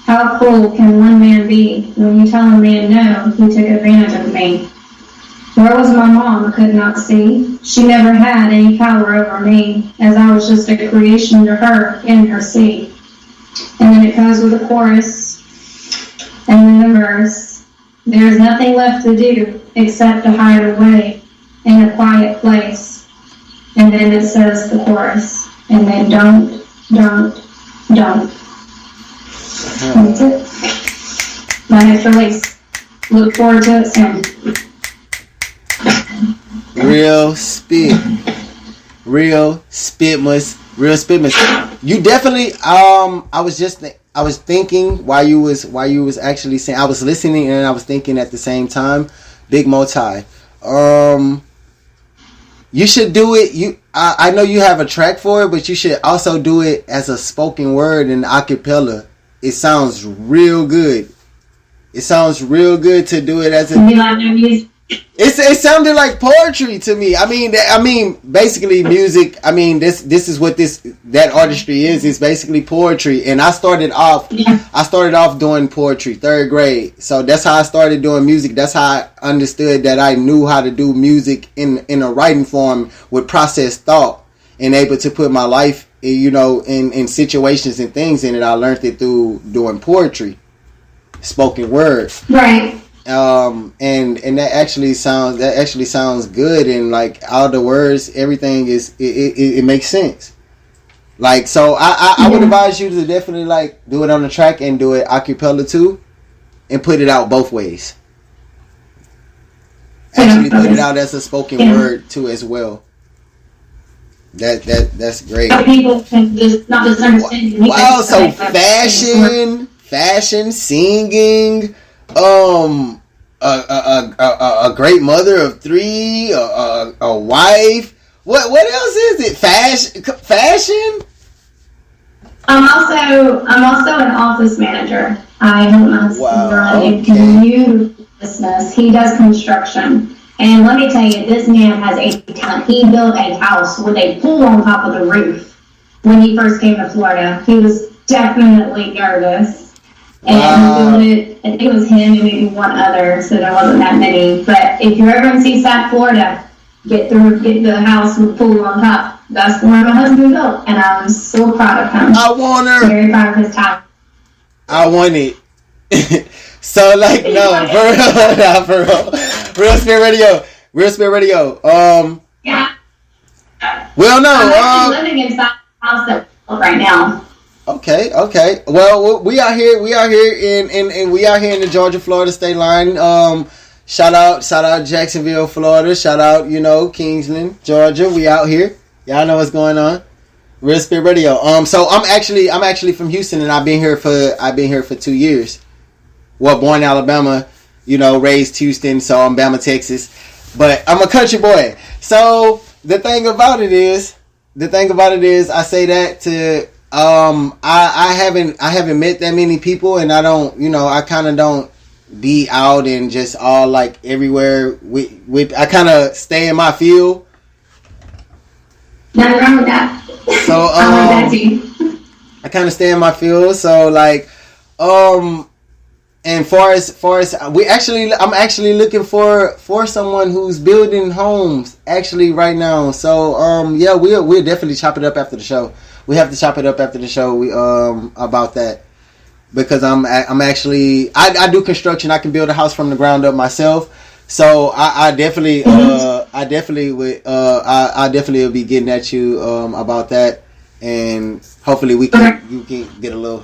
How cruel can one man be when you tell a man no, he took advantage of me? Where was my mom? I could not see. She never had any power over me, as I was just a creation to her in her sea. And then it goes with the chorus, and then the verse. There is nothing left to do except to hide away in a quiet place. And then it says the chorus, and then don't. That's it. My next release. Look forward to it soon. Real spitmas. You definitely. I was thinking while you was actually saying. I was listening and I was thinking at the same time. Big multi. You should do it. I know you have a track for it, but you should also do it as a spoken word and acapella. It sounds real good. It sounds real good to do it as a. You like new music? It sounded like poetry to me. I mean, basically music. I mean, this is what that artistry is. It's basically poetry. And I started off doing poetry, 3rd grade. So that's how I started doing music. That's how I understood that I knew how to do music in a writing form with processed thought and able to put my life, in situations and things in it. I learned it through doing poetry, spoken word. Right. And that actually sounds good, and like all the words, everything it makes sense. Like, so I would advise you to definitely like do it on the track and do it acapella too, and put it out both ways. Actually put it out as a spoken word too as well. That's great. People can just not just understand. Wow, so fashion, singing, a great mother of 3, a wife. What else is it? Fashion. I'm also an office manager. I help my husband run a beautiful business. He does construction. And let me tell you, this man has a talent. He built a house with a pool on top of the roof when he first came to Florida. He was definitely nervous. And he built it, I think it was him and maybe one other, so there wasn't that many. But if you're ever in Seaside, Florida, get the house with the pool on top. That's the one my husband built, and I'm so proud of him. I want her. Very proud of his talent. I want it. So like for real. Real Spirit Radio. Yeah. Well, no. I'm actually living inside the house that right now. Okay. Well, we out here in the Georgia Florida state line. Shout out Jacksonville, Florida. Shout out, Kingsland, Georgia. We out here. Y'all know what's going on. Real Spirit Radio. So I'm actually from Houston, and I've been here for 2 years. Well, born in Alabama, raised Houston, so I'm Bama, Texas. But I'm a country boy. So the thing about it is, I say that to I haven't met that many people, and I don't, I kind of don't be out and just all like everywhere. With I kind of stay in my field. Nothing wrong with that. So I kind of stay in my field. So like and far as I'm actually looking for someone who's building homes actually right now. So yeah, we'll definitely chop it up after the show. We have to chop it up after the show. We about that, because I'm actually I do construction. I can build a house from the ground up myself. So I definitely will be getting at you about that, and hopefully you can get a little,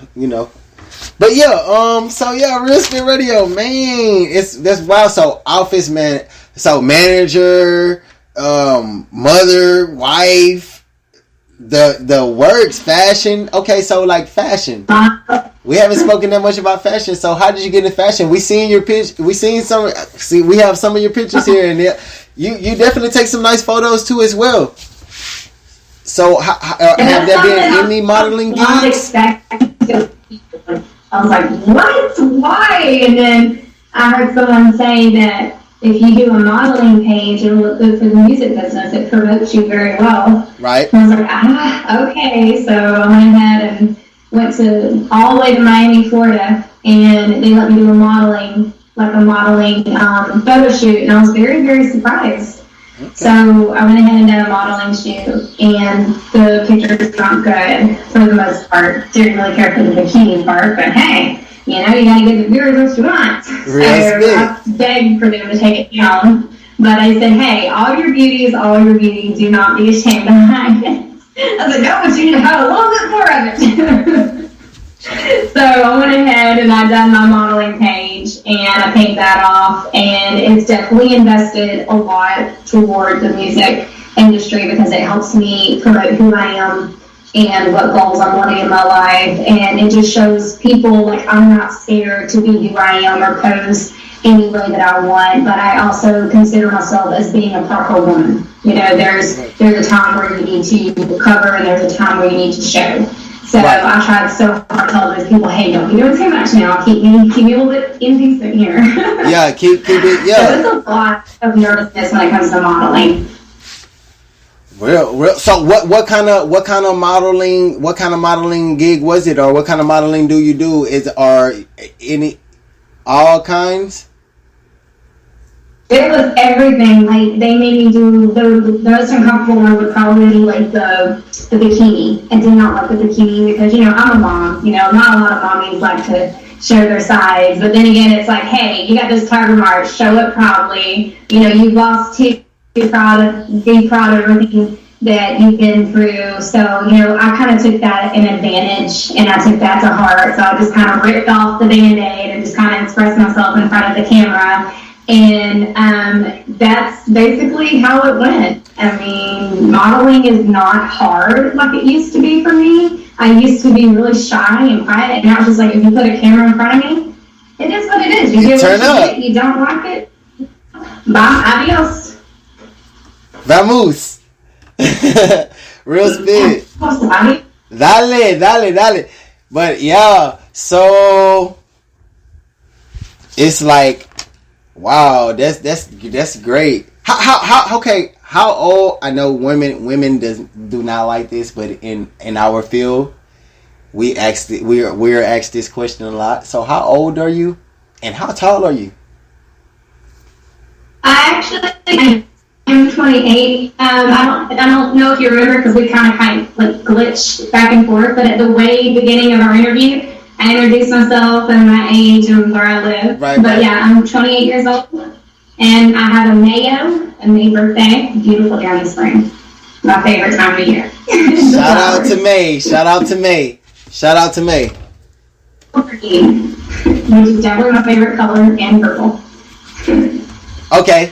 But yeah, so yeah, Real Spit Radio, man, that's wild. So office man, so manager, mother, wife, the works, fashion. Okay, so like fashion. We haven't spoken that much about fashion. So how did you get into fashion? We seen your pitch. We seen some. See, we have some of your pictures here, and you definitely take some nice photos too as well. So have there been any modeling gigs? I was like, what? Why? And then I heard someone say that if you do a modeling page, it'll look good for the music business. It promotes you very well. Right. And I was like, okay. So I went ahead and went all the way to Miami, Florida, and they let me do a modeling photo shoot, and I was very, very surprised. Okay. So I went ahead and did a modeling shoot, and the pictures aren't good for the most part. Didn't really care for the bikini part, but hey, you gotta give the viewers what you want. So I begged for them to take it down, but I said, hey, all your beauty, do not be ashamed of hide it. I was like, I want you to have a little bit more of it. So I went ahead and I done my modeling page, and I paid that off, and it's definitely invested a lot toward the music industry because it helps me promote who I am and what goals I'm wanting in my life, and it just shows people like I'm not scared to be who I am or pose any way that I want, but I also consider myself as being a proper woman. There's a time where you need to cover, and there's a time where you need to show. So right. I tried so hard to tell those people, hey, don't be doing too much now. Keep me a little bit indecent here. Yeah, keep it. Yeah. So it's a lot of nervousness when it comes to modeling. Real. So what kind of modeling gig was it, or what kind of modeling do you do? All kinds? It was everything. Like, they made me do the most uncomfortable one would probably be like the bikini. I did not like the bikini because I'm a mom. Not a lot of mommies like to show their sides. But then again, it's like, hey, you got this tiger march. Show it proudly. You've lost too. Be proud of everything that you've been through. So I kind of took that an advantage, and I took that to heart. So I just kind of ripped off the Band-Aid and just kind of expressed myself in front of the camera. And that's basically how it went. I mean, modeling is not hard like it used to be for me. I used to be really shy and quiet, and now it's just like, if you put a camera in front of me, it is what it is. You get what you get. You don't like it, bye, adios. Vamos. Real Spit. Dale. But yeah, so it's like, wow, that's great. How old? I know women do not like this, but in our field, we're asked this question a lot. So how old are you, and how tall are you? I'm 28. I don't know if you remember, because we kind of like glitched back and forth. But at the way beginning of our interview, I introduced myself and my age and where I live. Right. But yeah, I'm 28 years old, and I have a May birthday. Beautiful down in spring. My favorite time of year. Shout out to May. Which is definitely my favorite color, and purple. Okay.